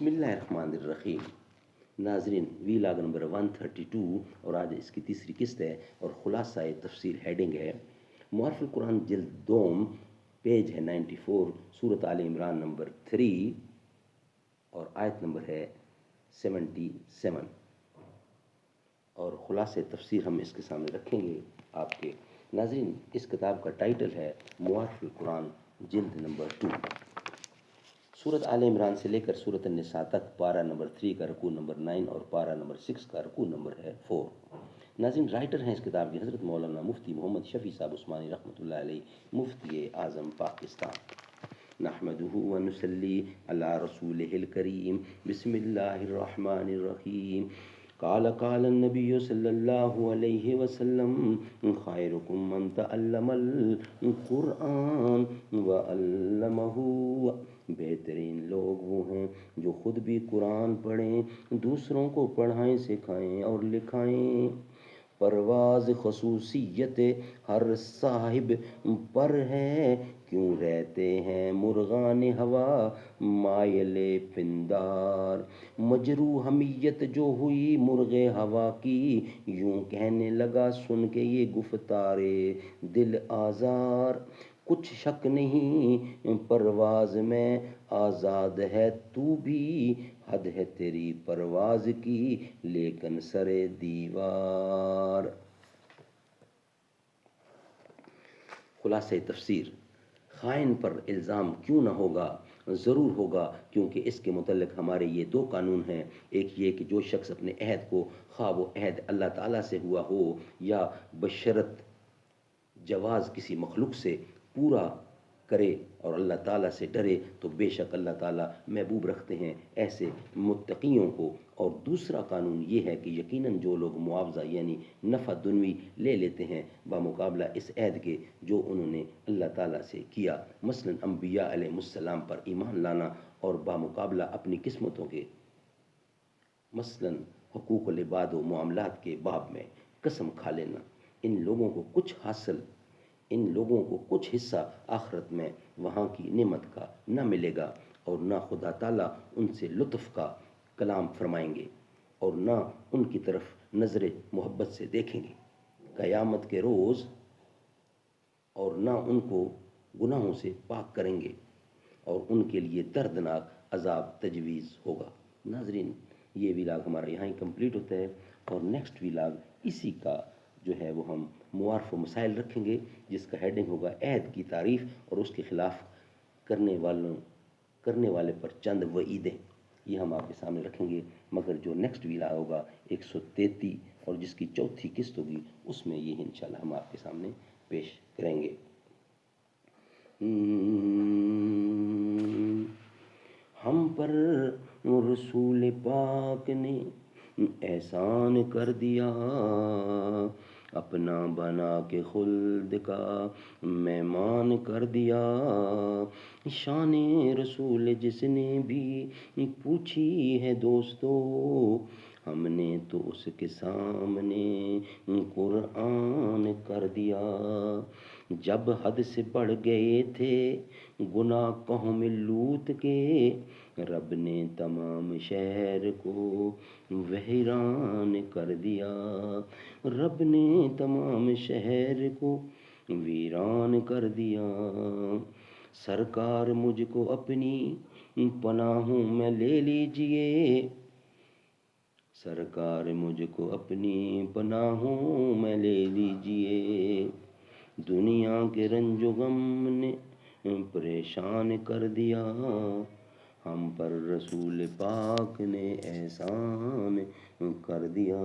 بسم اللہ الرحمن الرحیم۔ ناظرین، ویلاگ نمبر 132 اور آج اس کی تیسری قسط ہے اور خلاصہ تفسیر ہیڈنگ ہے معارف القرآن جلد دوم، پیج ہے 94، سورۃ آل عمران نمبر 3 اور آیت نمبر ہے 77 اور خلاصہ تفسیر ہم اس کے سامنے رکھیں گے آپ کے ناظرین۔ اس کتاب کا ٹائٹل ہے معارف القرآن جلد نمبر 2۔ سورۃ آل عمران سے لے کر سورۃ النساء تک پارہ نمبر 3 کا رکوع نمبر 9 اور پارہ نمبر 6 کا رکوع نمبر ہے 4۔ ناظرین، رائٹر ہیں اس کتاب کے حضرت مولانا مفتی محمد شفیع صاحب عثمانی رحمۃ اللہ علیہ، مفتی اعظم پاکستان۔ نحمده ونصلی علی رسولہ الکریم، بسم اللہ الرحمن الرحیم۔ قال النبی صلی اللہ علیہ وسلم خیرکم من تعلم القرآن وعلمہ۔ بہترین لوگ وہ ہیں جو خود بھی قرآن پڑھیں، دوسروں کو پڑھائیں، سکھائیں اور لکھائیں۔ پرواز خصوصیت ہر صاحب پر ہے، کیوں رہتے ہیں مرغان ہوا مائل پندار۔ مجروح حمیت جو ہوئی مرغ ہوا کی، یوں کہنے لگا سن کے یہ گفتار دل آزار۔ کچھ شک نہیں پرواز میں آزاد ہے تو بھی، حد ہے تیری پرواز کی لیکن سر دیوار۔ خلاصہ تفسیر: خائن پر الزام کیوں نہ ہوگا؟ ضرور ہوگا، کیونکہ اس کے متعلق ہمارے یہ دو قانون ہیں۔ ایک یہ کہ جو شخص اپنے عہد کو، خواہ وہ عہد اللہ تعالیٰ سے ہوا ہو یا بشرط جواز کسی مخلوق سے، پورا کرے اور اللہ تعالیٰ سے ڈرے تو بے شک اللہ تعالیٰ محبوب رکھتے ہیں ایسے متقیوں کو۔ اور دوسرا قانون یہ ہے کہ یقیناً جو لوگ معاوضہ یعنی نفع دنوی لے لیتے ہیں بمقابلہ اس عہد کے جو انہوں نے اللہ تعالیٰ سے کیا، مثلاً انبیاء علیہ السلام پر ایمان لانا اور بمقابلہ اپنی قسمتوں کے، مثلاً حقوق العباد و معاملات کے باب میں قسم کھا لینا، ان لوگوں کو کچھ حصہ آخرت میں وہاں کی نعمت کا نہ ملے گا اور نہ خدا تعالیٰ ان سے لطف کا کلام فرمائیں گے اور نہ ان کی طرف نظر محبت سے دیکھیں گے قیامت کے روز، اور نہ ان کو گناہوں سے پاک کریں گے اور ان کے لیے دردناک عذاب تجویز ہوگا۔ ناظرین، یہ ویلاگ ہمارا یہاں ہی کمپلیٹ ہوتا ہے اور نیکسٹ ویلاگ اسی کا جو ہے وہ ہم معارف و مسائل رکھیں گے، جس کا ہیڈنگ ہوگا عہد کی تعریف اور اس کے خلاف کرنے والے پر چند وعیدیں۔ یہ ہم آپ کے سامنے رکھیں گے، مگر جو نیکسٹ ویلاگ ہوگا 133 اور جس کی چوتھی قسط ہوگی، اس میں یہ انشاءاللہ ہم آپ کے سامنے پیش کریں گے۔ ہم پر رسول پاک نے احسان کر دیا، اپنا بنا کے خلد کا مہمان کر دیا۔ شان رسول جس نے بھی پوچھی ہے دوستو، ہم نے تو اس کے سامنے قرآن کر دیا۔ جب حد سے بڑھ گئے تھے گناہ قوم لوط کے، رب نے تمام شہر کو ویران کر دیا۔ رب نے تمام شہر کو ویران کر دیا۔ سرکار مجھ کو اپنی پناہوں میں لے لیجئے، سرکار مجھ کو اپنی پناہوں میں لے لیجئے۔ دنیا کے رنج و غم نے پریشان کر دیا، ہم پر رسول پاک نے احسان کر دیا۔